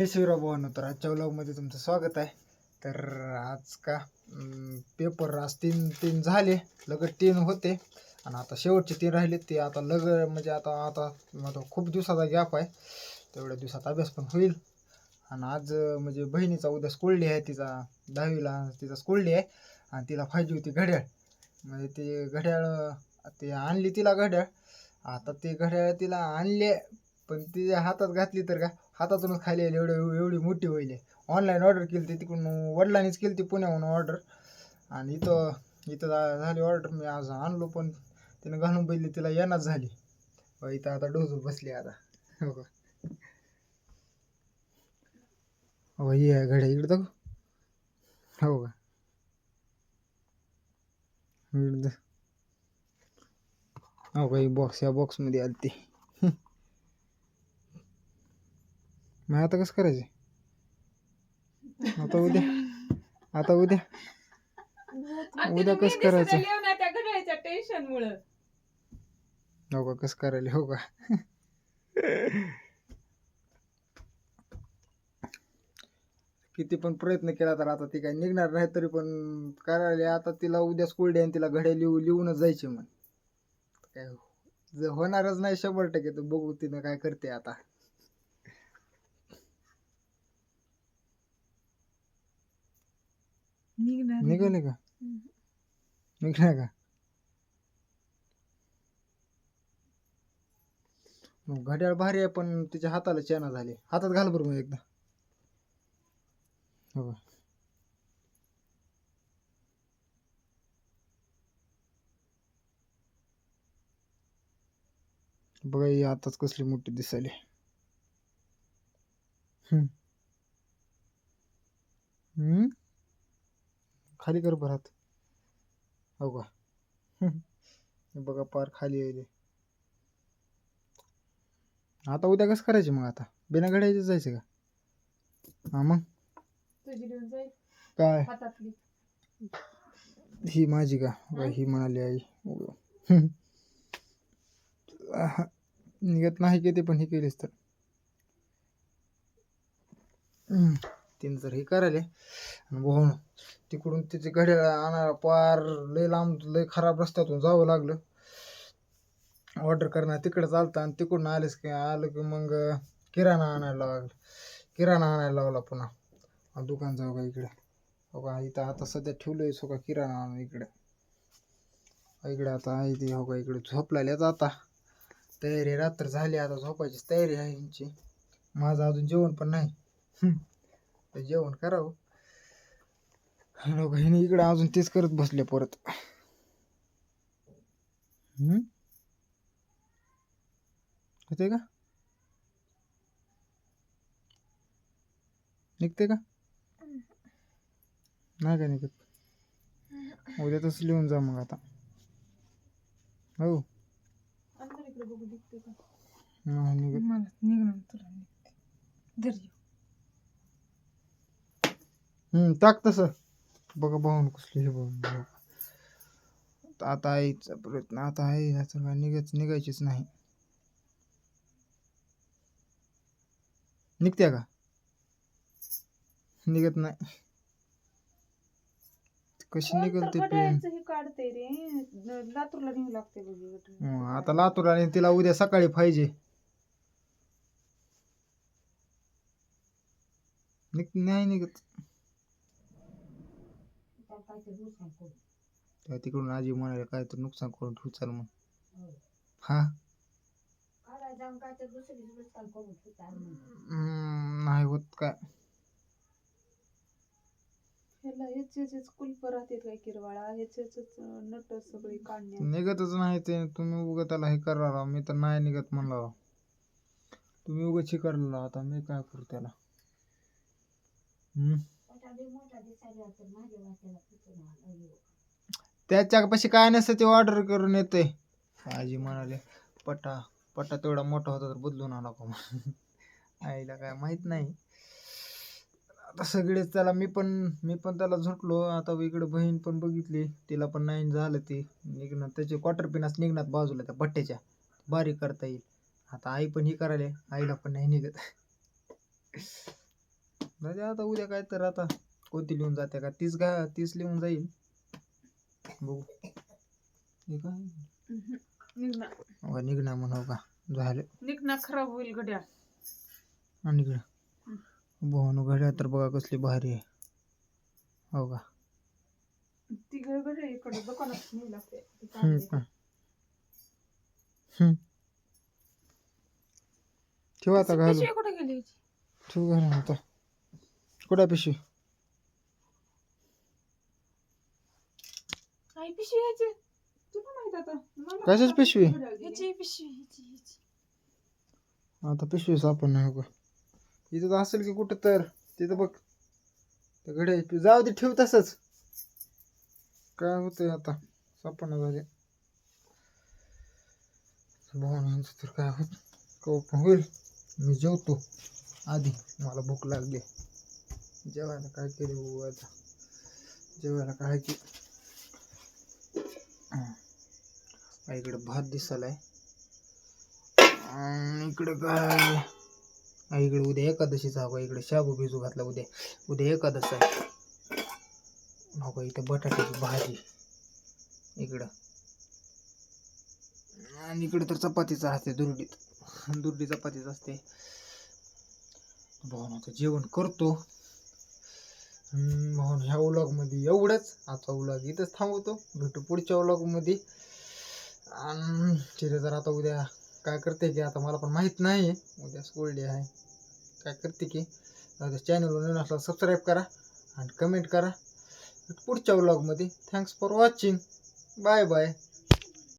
हे शिवराव भावांनो, तर आजच्या व्लॉगमध्ये तुमचं स्वागत आहे. तर आज का पेपर आज तीन झाले, लगत 3 होते आणि आता शेवटचे 3 राहिले. ते आता म्हणजे आता आता आता खूप दिवसाचा गॅप आहे, तेवढ्या दिवसात अभ्यास पण होईल. आणि आज म्हणजे बहिणीचा उद्या स्कूल डे आहे, तिचा 10वीला तिचा स्कूल डे आहे आणि तिला पाहिजे होती घड्याळ. म्हणजे ते घड्याळ ते आणली तिला घड्याळ. आता ते घड्याळ तिला आणले, पण तिच्या हातात घातली तर का हातातूनच खाली आली, एवढी मोठी होईल. ऑनलाईन ऑर्डर केली ती तिकडून, वडिलांनीच केली ती पुण्याहून ऑर्डर. आणि इथं इथं झाली ऑर्डर. मी आज आणलो पण तिने घालून बघितली, तिला येणार झाली. इथं आता डोजू बसली आता. हो का, हो ही आहे घड्या इकडं दाखव. हो का, इकडं हो का, ही बॉक्स या बॉक्समध्ये आली ती. मग आता कसं करायचं? आता उद्या उद्या कसं करायचं? हो का, कसं करायला? हो का, किती पण प्रयत्न केला तर आता ती काही निघणार नाही. तरी पण करायला आता तिला उद्या स्कूल डे आणि तिला घड्या लिहूनच जायचे. मग काय होणारच नाही 100%. तर बघू तिनं काय करते आता. निघाले का? निघणार का? घड्याळ भारी आहे, पण तिच्या हाताला चेना झाली. हातात घाल बरं मग एकदा. हो, बघा ही आताच कसली मोठी दिसायली. खाली कर बरं हात. हो का, बघा पार खाली येईल. आता उद्या कसं करायचे मग? आता बिना घड्याळाचं जायचं का? हा मग काय ही माझी का? ही म्हणाली आई. निघत नाही किती पण हे केलीस तर. तिने जर हे करायले भाऊन तिकडून तिचे घड्याळ आणायला पार लय लांब, लय खराब रस्त्यातून जावं लागलं. ऑर्डर करणार तिकडे चालतं आणि तिकडून आलं की मग किराणा आणायला लावला पुन्हा. दुकान जाऊ का इकडे? हो का, इथं आता सध्या ठेवलंय सो का किराणा आणून इकडे. आता आहे ती. हो का, इकडे झोपलायलाच आता. तयारी रात्र झाली, आता झोपायचीच तयारी आहे यांची. माझं अजून जेवण पण नाही. तर जेवण करावं. ह्याने इकडे अजून तेच करत बसले परत. होते का? निघते का? नाही का निघत? उद्या तसं लिहून जा मग आता. हो, टाक तसं. बघा भाऊन कसली हे बघ. आता आईचा प्रयत्न आता आहे, याचं काय निघायचीच नाही. निघते का? निघत नाही. कशी निघते पेन? आता लातूरला आणि तिला उद्या सकाळी पाहिजे. नाही निघत. तिकडून आजी म्हणाले काय तर नुकसान करून ठेवू चाल मग. हा, नाही होत काय. निघतच नाही ते. तुम्ही उगत त्याला हे करा, मी तर नाही निघत म्हणला. तुम्ही उगाच हे करला, आता मी काय करू त्याला. त्याच्यापाशी काय नसतं, ते ऑर्डर करून येते. आजी म्हणाले पट्टा तेवढा मोठा होता तर बदलून आला का. आईला काय माहित नाही. आता सगळेच त्याला मी पण त्याला झुटलो. आता इकडे बहीण पण बघितली, तिला पण नाही झालं. ते निघणार त्याचे क्वार्टर पिनास निघणार बाजूला त्या पट्ट्याच्या, बारीक करता येईल. आता आई पण ही करायला, आईला पण नाही निघत. म्हणजे आता उद्या काय तर आता कोणती लिहून जाते का तीच लिहून जाईल बघू. हे काय निघणार म्हणू का झालं निघणार खराब होईल घड्याळ. आणि इकडं भाऊ घड्याळ तर बघा कसली भारी आहे हो का. ती घड्याळ इकडे दुकानात नेली लागते. ठेव आता घालू पिशवी कुठे गेली? ठेव घालून आता कुठं पिशवी आई पिशवी ह्याची तुला माहित आता मला कशाची पिशवी ह्याची पिशवी ह्याची. आता पिशवी सापड नाही हो का. इथं तर असेल की कुठं तर तिथं बघ त्या घड्याळ जाऊ दे ठेव तसंच. काय होतंय आता सापडणं झाले भावनांचं तर काय होत कप होईल. मी जेवतो आधी मला भूक लागली. जेवायला काय केलं भाऊ आता जेवायला काय की इकडे भात दिसालाय इकडे काय इकडे उद्या एकादशीचा हवा इकडे शाबू भिजू घातला उद्या एकादश आहे हो इथं बटाट्याची भाजी इकडं आणि इकडे तर चपातीच असते दुर्डी चपातीच असते. भाऊन आता जेवण करतो. भाऊन ह्या व्लॉगमध्ये एवढंच. आजचा व्लॉग इथंच थांबवतो. भेटू पुढच्या व्लॉगमध्ये. आणि तिथे जर आता उद्या काय करते की आता मला पण माहीत नाही उद्या स्कूल डे आहे काय करते की चॅनलवर नवीन असला सबस्क्राईब करा आणि कमेंट करा पुढच्या व्लॉगमध्ये. Thanks for watching. Bye bye.